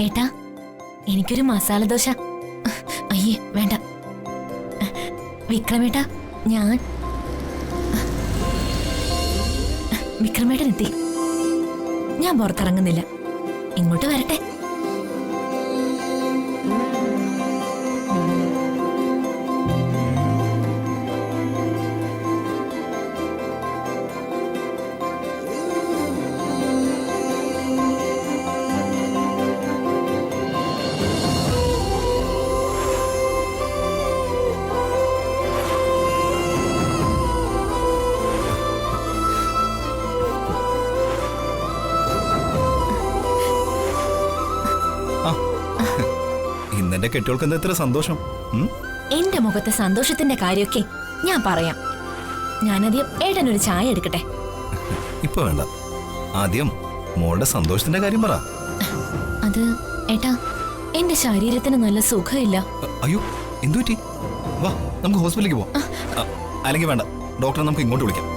ഏട്ടാ, എനിക്കൊരു മസാല ദോശ. അയ്യേ വേണ്ട. വിക്രമേട്ടാ, വിക്രമേട്ടൻ എത്തി. ഞാൻ പുറത്തിറങ്ങുന്നില്ല, ഇങ്ങോട്ട് വരട്ടെ. ഇന്നെന്റെ കെട്ടികൾക്ക് എന്താ ഇത്ര സന്തോഷം? എന്റെ മുഖത്തെ സന്തോഷത്തിന്റെ കാര്യമൊക്കെ ഞാൻ പറയാം. ഞാനാദ്യം ഏട്ടനൊരു ചായ എടുക്കട്ടെ. ഇപ്പൊ വേണ്ട, ആദ്യം മോളുടെ സന്തോഷത്തിന്റെ കാര്യം പറ. അത് ഏട്ടാ, എന്റെ ശരീരത്തിന് നല്ല സുഖമില്ല. അയ്യോ, എന്തു പറ്റി? വാ, നമുക്ക് ഹോസ്പിറ്റലിലേക്ക് പോവാം. അല്ലെങ്കിൽ വേണ്ട, ഡോക്ടറെ നമുക്ക് ഇങ്ങോട്ട് വിളിക്കാം.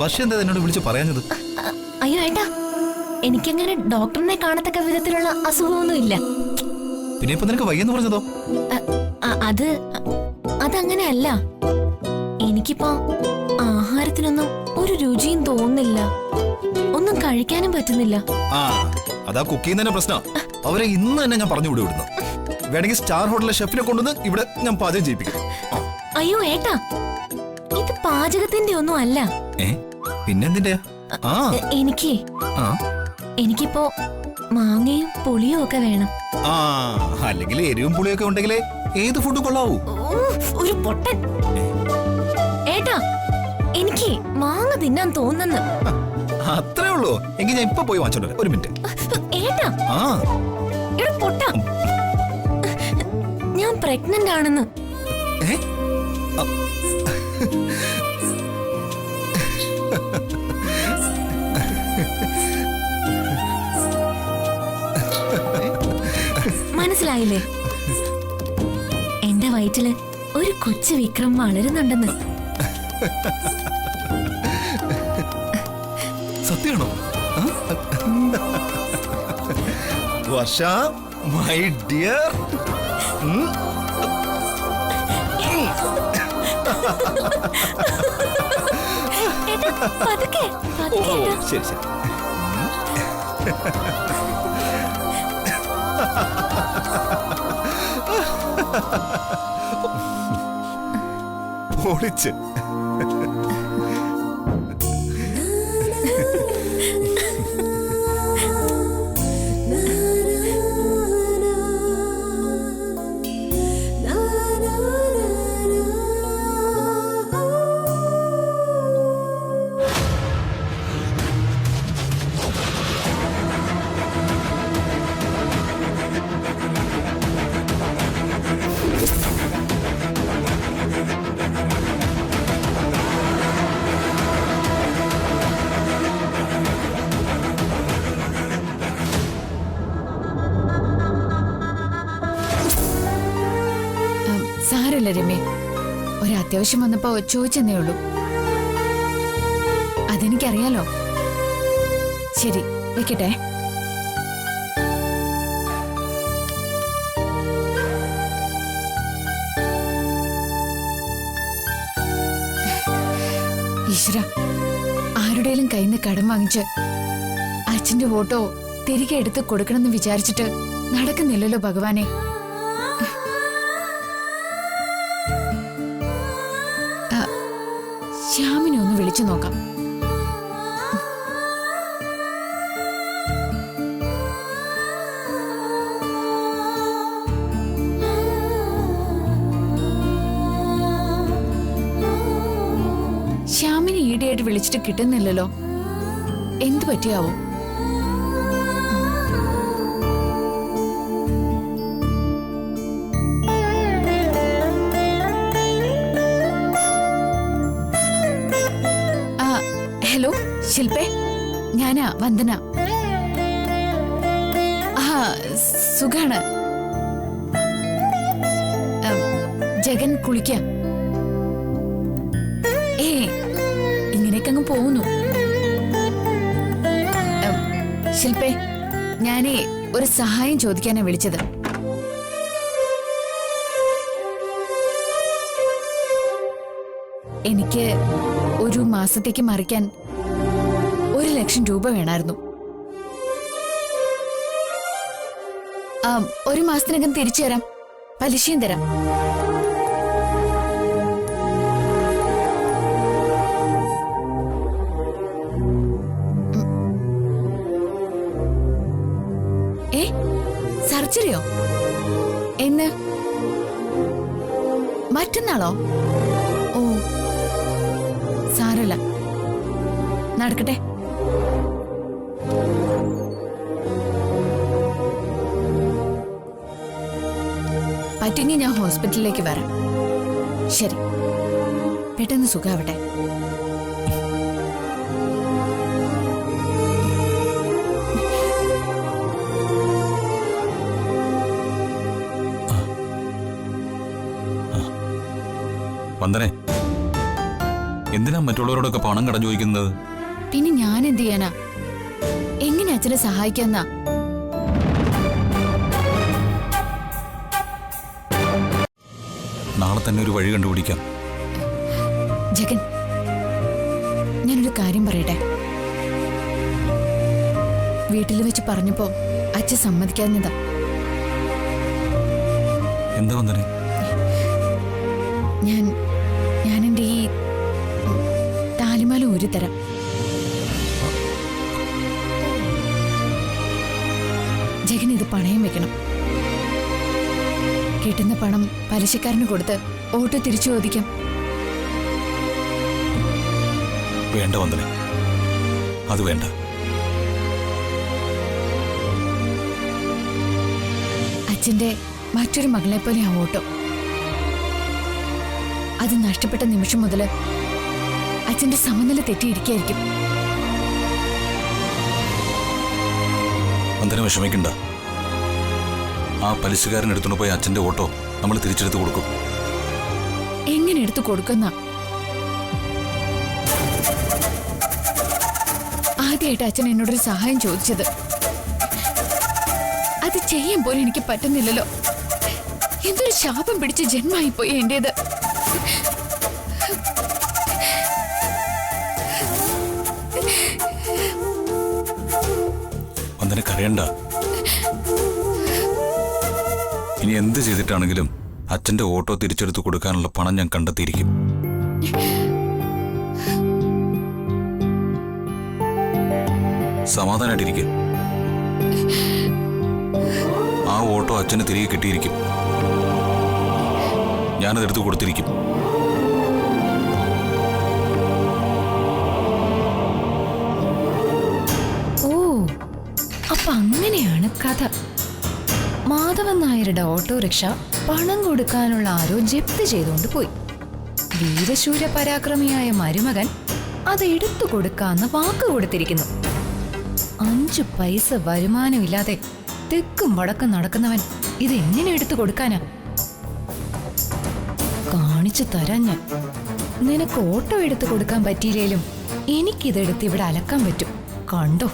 വർഷ എന്താ എന്നോട് വിളിച്ച് പറയാഞ്ഞത്? അയ്യോ ഏട്ടാ, എനിക്കങ്ങനെ ഡോക്ടറിനെ കാണത്തക്ക വിധത്തിലുള്ള അസുഖമൊന്നും ഇല്ല. പിന്നെ ഇപ്പൊ നിനക്ക് വയ്യെന്ന് പറഞ്ഞതോ? അതങ്ങനെയല്ല. എനിക്കിപ്പോ ആഹാരത്തിനൊന്നും ഒരു രുചിയും തോന്നുന്നില്ല, ഒന്നും കഴിക്കാനും പറ്റുന്നില്ല. അതാ കുക്കിംഗ് തന്നെ പ്രശ്നം. അവരെ ഇന്ന് തന്നെ ഞാൻ പറഞ്ഞു വിടുന്നു. വേണമെങ്കിൽ സ്റ്റാർ ഹോട്ടലിലെ ഷെഫിനെ കൊണ്ടുവന്ന് ഇവിടെ ഞാൻ പാചകം ചെയ്യിപ്പിക്കും. അയ്യോ ഏട്ടാ, ഇത് പാചകത്തിന്റെ ഒന്നും അല്ല. പിന്നെന്തിന്റെ? എനിക്കിപ്പോ മാങ്ങയും പുളിയും ഒക്കെ വേണം. അല്ലെങ്കിൽ എരിവും പുളിയൊക്കെ ഉണ്ടെങ്കിലേ ഏത് ഫുഡ് കൊള്ളാവൂ. ഒരു പൊട്ടൻ. ഏട്ടാ, എനിക്ക് മാങ്ങ തിന്നാൻ തോന്നുന്നു. അത്രേ ഉള്ളൂ. എങ്കിൽ ഞാൻ ഇപ്പൊ പോയി വാങ്ങിച്ചോണ്ട്. ഒരു മിനിറ്റ്. ഏട്ടാ, പൊട്ട, ഞാൻ പ്രഗ്നന്റ് ആണെന്ന്. മനസ്സിലായില്ലേ? എന്റെ വയറ്റില് ഒരു കൊച്ചു വിക്രം വളരുന്നുണ്ടെന്ന്. സത്യമാണോ? വർഷ, മൈ ഡിയർ. ശരി ശരി. പൊളിച്ച്. സാരമില്ല രമ്യ, ഒരത്യാവശ്യം വന്നപ്പോ ചോദിച്ചെന്നേ ഉള്ളൂ. അതെനിക്കറിയാലോ. ശരി, വെക്കട്ടെ. ഈശ്വര, ആരുടെയും കയ്യിൽ നിന്ന് കടം വാങ്ങിച്ച് അച്ഛന്റെ ഫോട്ടോ തിരികെ എടുത്ത് കൊടുക്കണമെന്ന് വിചാരിച്ചിട്ട് നടക്കുന്നില്ലല്ലോ ഭഗവാനെ. ശ്യാമിനെ ഒന്ന് വിളിച്ചു നോക്കാം. ശ്യാമിനെ ഈടെയായിട്ട് വിളിച്ചിട്ട് കിട്ടുന്നില്ലല്ലോ. എന്തു പറ്റിയാവോ? ഹലോ ശില്പേ, ഞാനാ വന്ദന. സുഖാണ്. ജഗൻ കുളിക്കാം. ഇങ്ങനെയൊക്കെ അങ്ങ് പോകുന്നു. ശില്പേ, ഞാനേ ഒരു സഹായം ചോദിക്കാനാ വിളിച്ചത്. എനിക്ക് ഒരു മാസത്തേക്ക് മറിക്കാൻ 1,00,000 രൂപ വേണമായിരുന്നു. ഒരു മാസത്തിനകം തിരിച്ചു തരാം, പലിശയും തരാം. സർജറിയോ? എന്ന്? മറ്റന്നാളോ? ഓ സാരല്ല, നടക്കട്ടെ. പറ്റുമെങ്കിൽ ഞാൻ ഹോസ്പിറ്റലിലേക്ക് വരാം. ശരി, പെട്ടെന്ന് സുഖാവട്ടെ. വന്ദനെ, എന്തിനാ മറ്റുള്ളവരോടൊക്കെ പണം കടം ചോദിക്കുന്നത്? പിന്നെ ഞാൻ എന്ത് ചെയ്യാനാ? എങ്ങനെ അച്ഛനെ സഹായിക്കാന്നാ? നാളെ തന്നെ ഒരു വഴി കണ്ടുപിടിക്കാം. ജഗൻ, ഞാനൊരു കാര്യം പറയട്ടെ. വീട്ടിൽ വെച്ച് പറഞ്ഞപ്പോ അച്ഛൻ സമ്മതിക്കാഞ്ഞതാ. എന്താ വന്ദനെ? ഞാൻ എന്റെ ഈ താലിമാല ഊരിത്തരാം. ജഗൻ ഇത് പണയം വെക്കണം. കിട്ടുന്ന പണം പലിശക്കാരന് കൊടുത്ത് ഓട്ടോ തിരിച്ചു ചോദിക്കാം. വേണ്ട വന്ദനെ, അത് വേണ്ട. അച്ഛന്റെ മറ്റൊരു മകളെ പോലെ ആ ഓട്ടോ. അത് നഷ്ടപ്പെട്ട നിമിഷം മുതല് അച്ഛന്റെ സമനില തെറ്റിയിരിക്കായിരിക്കും. വന്ദന വിഷമിക്കണ്ട. ആ പലിശക്കാരൻ എടുത്തുകൊണ്ട് പോയി അച്ഛന്റെ ഓട്ടോ നമ്മൾ തിരിച്ചെടുത്ത് കൊടുക്കും. എങ്ങനെ എടുത്തു കൊടുക്കുന്ന? ആദ്യമായിട്ട് അച്ഛൻ എന്നോടൊരു സഹായം ചോദിച്ചത്. അത് ചെയ്യാൻ പോലും എനിക്ക് പറ്റുന്നില്ലല്ലോ. എന്തൊരു ശാപം പിടിച്ച ജന്മമായിപ്പോയി എന്റേത്. വന്ദന കരയണ്ട. ഇനി എന്ത് ചെയ്തിട്ടാണെങ്കിലും അച്ഛന്റെ ഓട്ടോ തിരിച്ചെടുത്ത് കൊടുക്കാനുള്ള പണം ഞാൻ കണ്ടെത്തിയിരിക്കും. സമാധാനായിട്ടിരിക്കും. ആ ഓട്ടോ അച്ഛന് തിരികെ കിട്ടിയിരിക്കും. ഞാനതെടുത്ത് കൊടുത്തിരിക്കും. ഓ, അപ്പൊ അങ്ങനെയാണ് കഥ. മാധവൻ നായരുടെ ഓട്ടോറിക്ഷ പണം കൊടുക്കാനുള്ള ആരോ ജപ്തി ചെയ്തുകൊണ്ട് പോയി. വീരശൂര പരാക്രമിയായ മരുമകൻ അത് എടുത്തു കൊടുക്കാന്ന് വാക്ക് കൊടുത്തിരിക്കുന്നു. 5 പൈസ വരുമാനമില്ലാതെ തെക്കും വടക്കും നടക്കുന്നവൻ ഇതെങ്ങനെ എടുത്തു കൊടുക്കാനാ? കാണിച്ചു തരാൻ ഞാൻ. നിനക്ക് ഓട്ടോ എടുത്തു കൊടുക്കാൻ പറ്റിയില്ലേലും എനിക്കിതെടുത്ത് ഇവിടെ അലക്കാൻ പറ്റും. കണ്ടോ?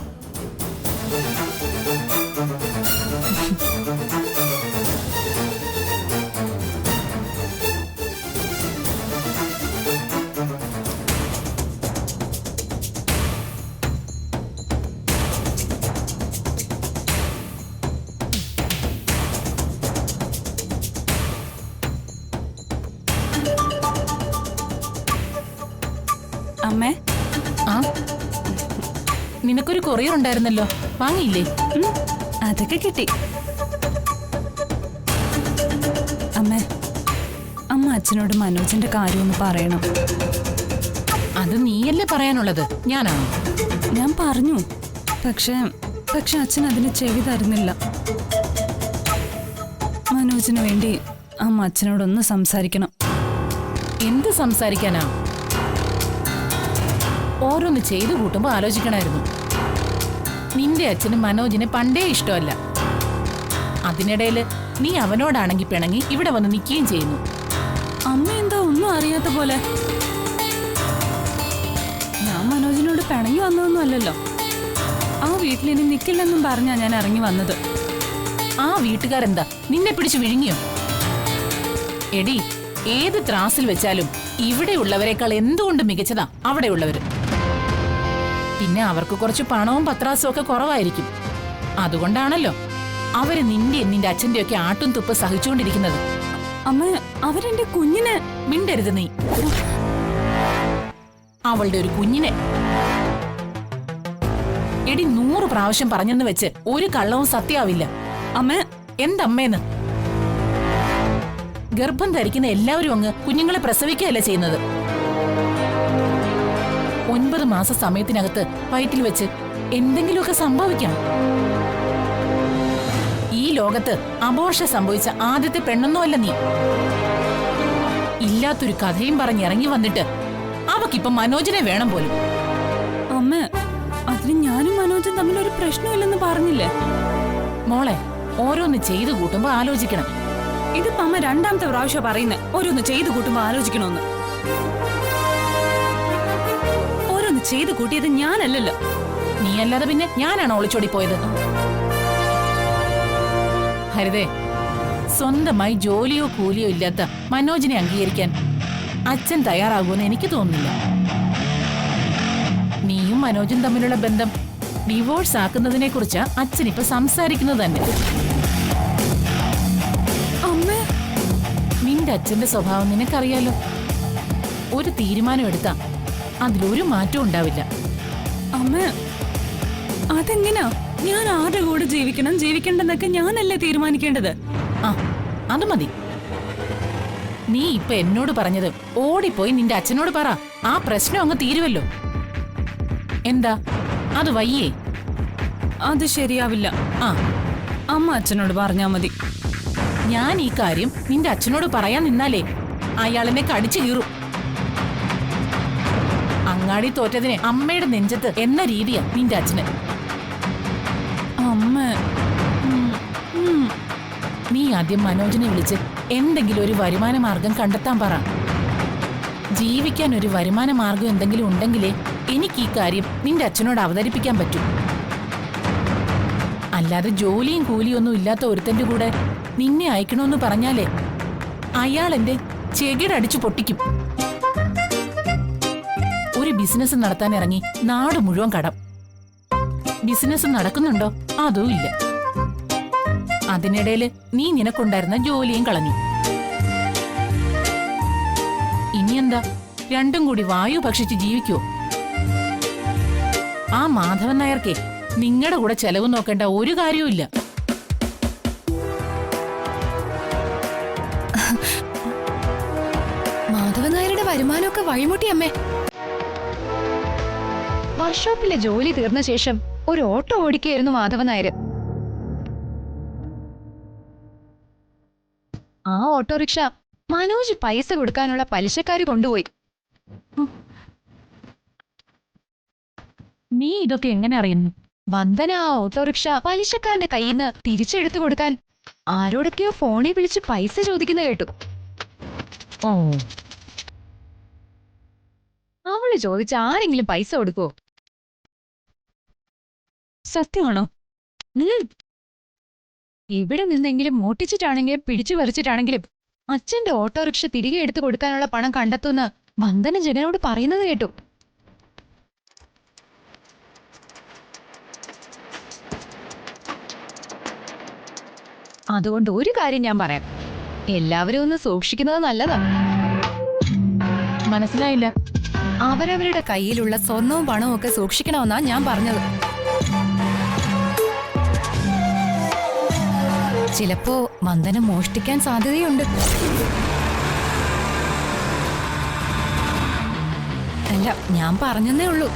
അമ്മേ, ആ നിനക്കൊരു കൊറിയർ ഉണ്ടായിരുന്നല്ലോ, വാങ്ങിയില്ലേ? അതൊക്കെ കിട്ടി. അമ്മേ, അമ്മ അച്ഛനോട് മനോജിന്റെ കാര്യമൊന്ന് പറയണം. അത് നീയല്ലേ പറയാനുള്ളത്, ഞാനാണോ? ഞാൻ പറഞ്ഞു, പക്ഷെ അച്ഛൻ അതിന് ചെവി തരുന്നില്ല. മനോജിന് വേണ്ടി അമ്മ അച്ഛനോടൊന്ന് സംസാരിക്കണം. എന്ത് സംസാരിക്കാനാ? ഓരോന്ന് ചെയ്തു കൂട്ടുമ്പോ ആലോചിക്കണമായിരുന്നു. നിന്റെ അച്ഛന് മനോജിനെ പണ്ടേ ഇഷ്ടമല്ല. അതിനിടയില് നീ അവനോടാണെങ്കിൽ പിണങ്ങി ഇവിടെ വന്ന് നിൽക്കുകയും ചെയ്യുന്നു. അമ്മ എന്താ ഒന്നും അറിയാത്ത പോലെ? ഞാൻ മനോജിനോട് പിണങ്ങി വന്നതൊന്നും അല്ലല്ലോ. ആ വീട്ടിൽ ഇനി നിൽക്കില്ലെന്നും പറഞ്ഞാ ഞാൻ ഇറങ്ങി വന്നത്. ആ വീട്ടുകാരെന്താ നിന്നെ പിടിച്ചു വിഴുങ്ങിയോ? എടി, ഏത് ത്രാസിൽ വെച്ചാലും ഇവിടെയുള്ളവരെക്കാൾ എന്തുകൊണ്ട് മികച്ചതാ അവിടെയുള്ളവര്. പിന്നെ അവർക്ക് കുറച്ച് പണവും പത്രാസും ഒക്കെ കുറവായിരിക്കും. അതുകൊണ്ടാണല്ലോ അവര് നിന്റെ അച്ഛന്റെ ഒക്കെ ആട്ടും തുപ്പ് സഹിച്ചുകൊണ്ടിരിക്കുന്നത്. അമ്മ, അവരെന്റെ കുഞ്ഞിനെ. മിണ്ടരുത് നീ. അവളുടെ ഒരു കുഞ്ഞിനെ. എടി, 100 പ്രാവശ്യം പറഞ്ഞെന്ന് വെച്ച് ഒരു കള്ളവും സത്യമാവില്ല. അമ്മ, എന്തമ്മേന്ന്? ഗർഭം ധരിക്കുന്ന എല്ലാവരും അങ്ങ് കുഞ്ഞുങ്ങളെ പ്രസവിക്കുകയല്ല ചെയ്യുന്നത്. 9 മാസ സമയത്തിനകത്ത് വയറ്റിൽ വെച്ച് എന്തെങ്കിലുമൊക്കെ സംഭവിക്കാം. ഈ ലോകത്ത് അബോർഷൻ സംഭവിച്ച ആദ്യത്തെ പെണ്ണൊന്നുമല്ല നീ. ഇല്ലാത്തൊരു കഥയും പറഞ്ഞിറങ്ങി വന്നിട്ട് അവക്കിപ്പം മനോജിനെ വേണം പോലും. അമ്മ, അതിന് ഞാനും മനോജും തമ്മിൽ ഒരു പ്രശ്നമില്ലെന്ന് പറഞ്ഞില്ലേ? മോളെ, ഓരോന്ന് ചെയ്തു കൂട്ടുമ്പോ ആലോചിക്കണം. ഇതിപ്പോ അമ്മ 2ാമത്തെ പ്രാവശ്യം പറയുന്നേ ഓരോന്ന് ചെയ്തു കൂട്ടുമ്പോ ആലോചിക്കണമെന്ന്. ഓരോന്ന് ചെയ്തു കൂട്ടിയത് ഞാനല്ലല്ലോ. നീ അല്ലാതെ പിന്നെ ഞാനാണോ ഒളിച്ചോടി പോയത്? ഹരിതേ, സ്വന്തമായി ജോലിയോ കൂലിയോ ഇല്ലാത്ത മനോജിനെ അംഗീകരിക്കാൻ അച്ഛൻ തയ്യാറാകുമെന്ന് എനിക്ക് തോന്നുന്നില്ല. നീയും മനോജും തമ്മിലുള്ള ബന്ധം ഡിവോഴ്സ് ആക്കുന്നതിനെ കുറിച്ച് അച്ഛൻ ഇപ്പൊ സംസാരിക്കുന്നത് തന്നെ. നിന്റെ അച്ഛന്റെ സ്വഭാവം നിനക്കറിയാലോ. ഒരു തീരുമാനം എടുത്താ അതിലൊരു മാറ്റവും ഉണ്ടാവില്ല. അമ്മ, അതെങ്ങനാ? ഞാൻ ആരുടെ കൂടെ ജീവിക്കണം ജീവിക്കണ്ടെന്നൊക്കെ ഞാനല്ലേ തീരുമാനിക്കേണ്ടത്? ആ, അത് മതി. നീ ഇപ്പൊ എന്നോട് പറഞ്ഞത് ഓടിപ്പോയി നിന്റെ അച്ഛനോട് പറ. ആ പ്രശ്നം അങ്ങ് തീരുവല്ലോ. എന്താ, അത് വയ്യേ? അത് ശരിയാവില്ല. ആ, അമ്മ അച്ഛനോട് പറഞ്ഞാ മതി. ഞാൻ ഈ കാര്യം നിന്റെ അച്ഛനോട് പറയാൻ നിന്നാലേ അയാളെന്നെ കടിച്ചു കീറും. അങ്ങാടി തോറ്റതിനെ അമ്മയുടെ നെഞ്ചത്ത് എന്ന രീതിയാ നിന്റെ അച്ഛന്. അമ്മ, നീ ആദ്യം മനോജിനെ വിളിച്ച് എന്തെങ്കിലും ഒരു വരുമാന മാർഗം കണ്ടെത്താൻ പറ. ജീവിക്കാൻ ഒരു വരുമാന മാർഗം എന്തെങ്കിലും ഉണ്ടെങ്കിലേ എനിക്ക് ഈ കാര്യം നിന്റെ അച്ഛനോട് അവതരിപ്പിക്കാൻ പറ്റൂ. അല്ലാതെ ജോലിയും കൂലിയും ഒന്നും ഇല്ലാത്ത ഒരുത്തന്റെ കൂടെ നിന്നെ അയക്കണമെന്ന് പറഞ്ഞാലേ അയാൾ എന്റെ ചെകിടടിച്ചു പൊട്ടിക്കും. ഒരു ബിസിനസ് നടത്താൻ ഇറങ്ങി നാട് മുഴുവൻ കടം. ബിസിനസ് നടക്കുന്നുണ്ടോ? അതും ഇല്ല. അതിനിടയില് നീ നിനക്കുണ്ടായിരുന്ന ജോലിയും കളഞ്ഞു. ഇനിയെന്താ, രണ്ടും കൂടി വായു ഭക്ഷിച്ച് ജീവിക്കുവോ? ആ മാധവൻ നായർക്കേ നിങ്ങളുടെ കൂടെ ചെലവ് നോക്കേണ്ട ഒരു കാര്യവുമില്ല. മാധവൻ നായരുടെ വരുമാനമൊക്കെ വഴിമുട്ടി അമ്മേ. വർക്ക്ഷോപ്പിലെ ജോലി തീർന്ന ശേഷം ഒരു ഓട്ടോ ഓടിക്കുകയായിരുന്നു മാധവൻ നായർ. ആ ഓട്ടോറിക്ഷ മനോജ് പൈസ കൊടുക്കാനുള്ള പലിശക്കാര് കൊണ്ടുപോയി. നീ ഇതൊക്കെ എങ്ങനെ അറിയുന്നു? വന്ദന ആ ഓട്ടോറിക്ഷ പലിശക്കാരന്റെ കയ്യിൽ നിന്ന് തിരിച്ചെടുത്തു കൊടുക്കാൻ ആരോടൊക്കെയോ ഫോണിൽ വിളിച്ച് പൈസ ചോദിക്കുന്ന കേട്ടു. ഓ, അവള് ചോദിച്ച ആരെങ്കിലും പൈസ കൊടുക്കുവോ? സത്യമാണോ? ഇവിടെ നിന്നെങ്കിലും മോട്ടിച്ചിട്ടാണെങ്കിലും പിടിച്ചു പറിച്ചിട്ടാണെങ്കിലും അച്ഛന്റെ ഓട്ടോറിക്ഷ തിരികെ എടുത്തു കൊടുക്കാനുള്ള പണം കണ്ടെത്തുന്ന വന്ദന ജഗനോട് പറയുന്നത് കേട്ടു. അതുകൊണ്ട് ഒരു കാര്യം ഞാൻ പറയാം, എല്ലാവരും ഒന്ന് സൂക്ഷിക്കുന്നത് നല്ലതാ. മനസ്സിലായില്ല. അവരവരുടെ കയ്യിലുള്ള സ്വർണവും പണവും ഒക്കെ സൂക്ഷിക്കണമെന്നാ ഞാൻ പറഞ്ഞത്. ചിലപ്പോ വന്ദന മോഷ്ടിക്കാൻ സാധ്യതയുണ്ട്. അല്ല, ഞാൻ പറഞ്ഞെന്നേ ഉള്ളൂ.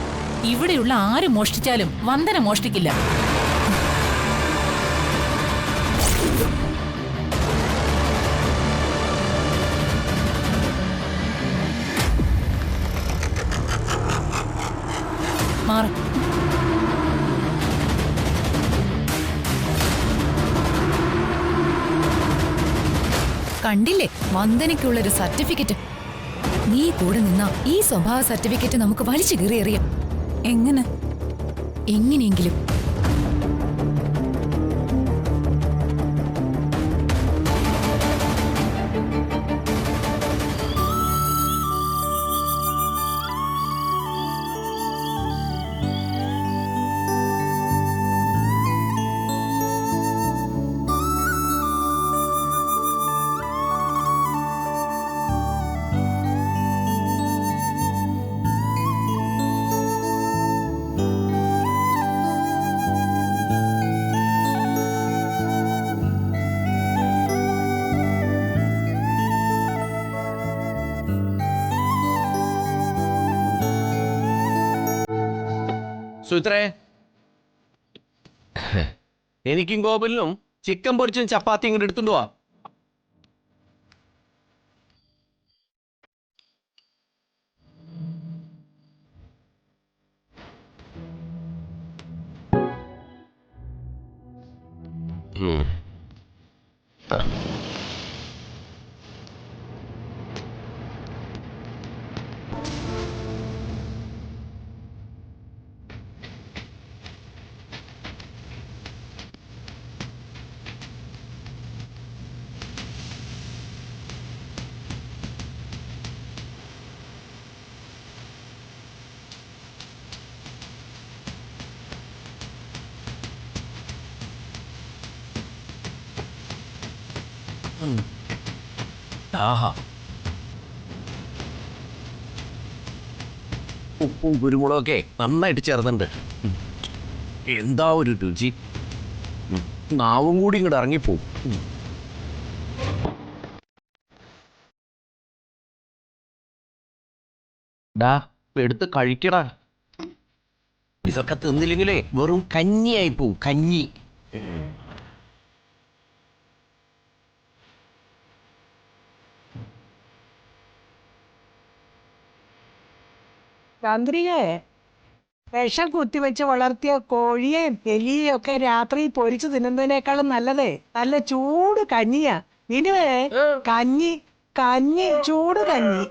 ഇവിടെയുള്ള ആര് മോഷ്ടിച്ചാലും വന്ദന മോഷ്ടിക്കില്ല. മാറ്. കണ്ടില്ലേ വന്ദനയ്ക്കുള്ളൊരു സർട്ടിഫിക്കറ്റ്? നീ കൂടെ നിന്നാ ഈ സ്വഭാവ സർട്ടിഫിക്കറ്റ് നമുക്ക് വലിച്ചു കീറിയെറിയാം. എങ്ങനെ? എങ്ങനെയെങ്കിലും സുത്രേ, എനിക്കും ഗോകുലിനും ചിക്കൻ പൊരിച്ചും ചപ്പാത്തി ഇങ്ങോട്ട് എടുത്തുകൊണ്ട് പോവാ. ആഹാ, ഉപ്പും കുരുമുളകൊക്കെ നന്നായിട്ട് ചേർന്നുണ്ട്. എന്താ ഒരു രുചി, നാവും കൂടി ഇങ്ങോട്ട് ഇറങ്ങിപ്പോവും. ഡാ, എടുത്ത് കഴിക്കടാ. ഇതൊക്കെ തിന്നില്ലെങ്കിലേ വെറും കഞ്ഞിയായി പോവും, കഞ്ഞി. ചന്ദ്രികേ, വിഷം കുത്തിവെച്ച് വളർത്തിയ കോഴിയെയും എലിയെയും ഒക്കെ രാത്രി പൊരിച്ചു തിന്നുന്നതിനേക്കാളും നല്ലതേ നല്ല ചൂട് കഞ്ഞിയാ. ഇനിവേ കഞ്ഞി, കഞ്ഞി, ചൂട് കഞ്ഞി.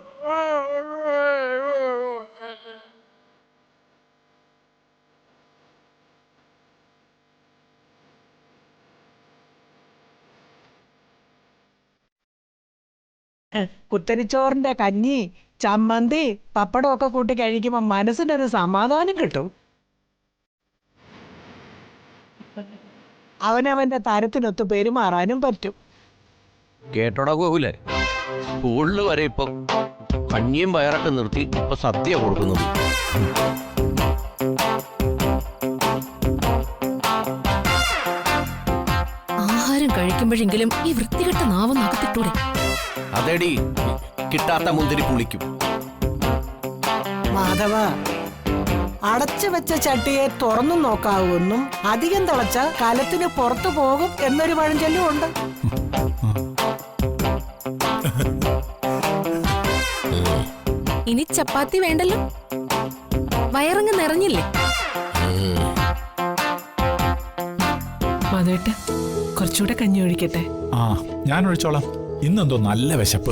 കുത്തരിച്ചോറിന്റെ കഞ്ഞി, ചമ്മന്തി, പപ്പടമൊക്കെ കൂട്ടി കഴിക്കുമ്പോ മനസ്സിനൊരു സമാധാനം കിട്ടും. അവനവന്റെ തരത്തിനൊത്ത് പെരുമാറാനും പറ്റും. കേട്ടോടാ ഗോകുലേ, സ്കൂളിൽ വരെ ഇപ്പൊ കഞ്ഞിയും പയറൊക്കെ നിർത്തി ഇപ്പൊ സദ്യ കൊടുക്കുന്നത്. ആഹാരം കഴിക്കുമ്പോഴെങ്കിലും ഈ വൃത്തികെട്ട നാവ് നകത്തിട്ടൂടെ? അതെടി, കിട്ടാത്ത മുന്തിരി പുളിക്കും. മാധവ, അടച്ചു വെച്ച ചട്ടിയെ തുറന്നു നോക്കാവുമെന്നും അധികം തിളച്ച കലത്തിന് പുറത്തു പോകും എന്നൊരു പഴഞ്ചൊല്ലും ഉണ്ട്. ഇനി ചപ്പാത്തി വേണ്ടല്ലോ, വയറങ്ങ് നിറഞ്ഞില്ലേ? മാധവേട്ട, കുറച്ചുകൂടെ കഞ്ഞി ഒഴിക്കട്ടെ? ആ, ഞാൻ ഒഴിച്ചോളാം. ഇന്നെന്തോ നല്ല വിശപ്പ്.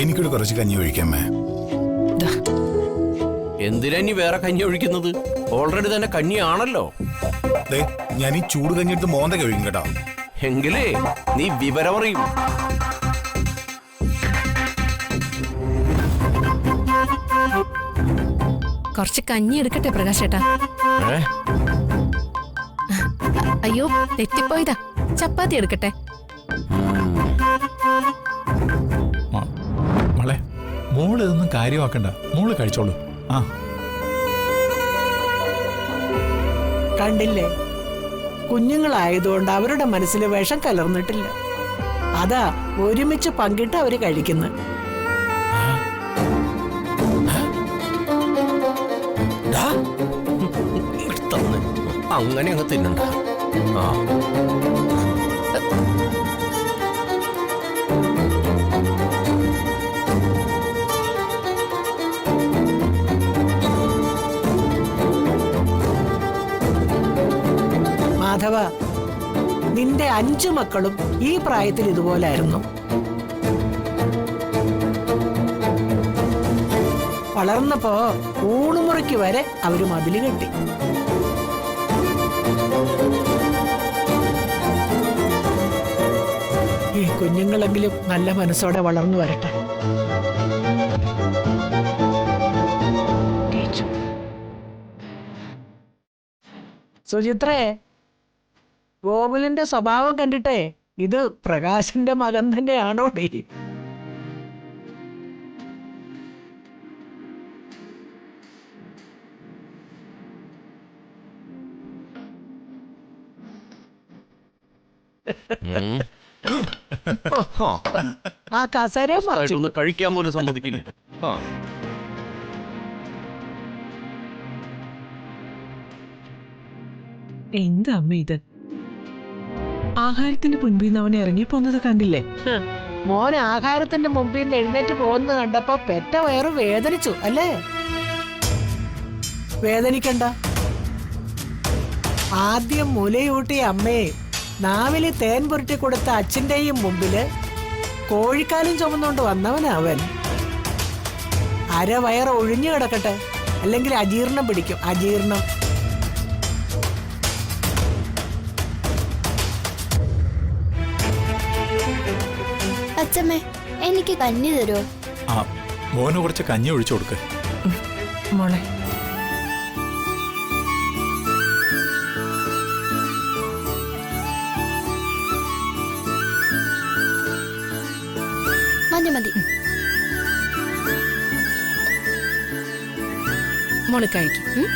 എനിക്കൊരു കുറച്ച് കഞ്ഞി ഒഴിക്കാമേ. എന്തിനാ ഇനി വേറെ കഞ്ഞി ഒഴിക്കുന്നത്? ഓൾറെഡി തന്നെ കഞ്ഞിയാണല്ലോ. ഞാൻ ഈ ചൂട് കഞ്ഞിട്ട് മോന്ത കഴിക്കും കേട്ടോ. എങ്കിലേ നീ വിവരമറിയും. കുറച്ച് കഞ്ഞി എടുക്കട്ടെ പ്രകാശേട്ടാ? അയ്യോ, തെറ്റിപ്പോയതാ. ചപ്പാത്തി എടുക്കട്ടെ? മോളെ, മോള് ഇതൊന്നും കാര്യമാക്കണ്ട, മോള് കഴിച്ചോളൂ. ആ, കണ്ടില്ലേ, കുഞ്ഞുങ്ങളായതുകൊണ്ട് അവരുടെ മനസ്സിൽ വിഷം കലർന്നിട്ടില്ല. അതാ ഒരുമിച്ച് പങ്കിട്ട് അവര് കഴിക്കുന്നു. അങ്ങനെ അങ്ങ് തിന്നണ്ട. ആ, മാധവ, നിന്റെ 5 മക്കളും ഈ പ്രായത്തിൽ ഇതുപോലായിരുന്നു. വളർന്നപ്പോ ഊണുമുറിക്ക് വരെ അവര് മതില് കെട്ടി. ഈ കുഞ്ഞുങ്ങളെങ്കിലും നല്ല മനസ്സോടെ വളർന്നു വരട്ടെ. സുചിത്രേ, ഗോകുലിന്റെ സ്വഭാവം കണ്ടിട്ടേ ഇത് പ്രകാശിന്റെ മകൻ തന്നെയാണോ? ആ, ആ കസേര ഒന്ന് കഴിക്കാൻ പോലും സമ്മതിക്കില്ല. ആ, എന്താ അമ്മ ഇത്? ആഹാരത്തിന്റെ മുൻപിൽ നിന്ന് അവൻ ഇറങ്ങിപ്പോന്നത് കണ്ടില്ലേ? മോൻ ആഹാരത്തിന്റെ മുമ്പിൽ നിന്ന് എഴുന്നേറ്റ് പോകുന്നത് കണ്ടപ്പോ പെറ്റ വയറ് വേദനിച്ചു അല്ലേ? വേദനിക്കണ്ട. ആദ്യം മുലയൂട്ടിയ അമ്മയെ നാവില് തേൻ പുരട്ടി കൊടുത്ത അച്ഛന്റെയും മുമ്പില് കോഴിക്കാലും ചുമന്നുകൊണ്ട് വന്നവനവൻ. അരവയറ് ഒഴിഞ്ഞു കിടക്കട്ടെ, അല്ലെങ്കിൽ അജീർണം പിടിക്കും. അജീർണം. അച്ഛമ്മേ, എനിക്ക് കഞ്ഞി തരുമോ? ആ മോന് കുറച്ച് കഞ്ഞി ഒഴിച്ചു കൊടുക്ക്. മോളെ, മതി മതി. മോള് കഴിക്കും.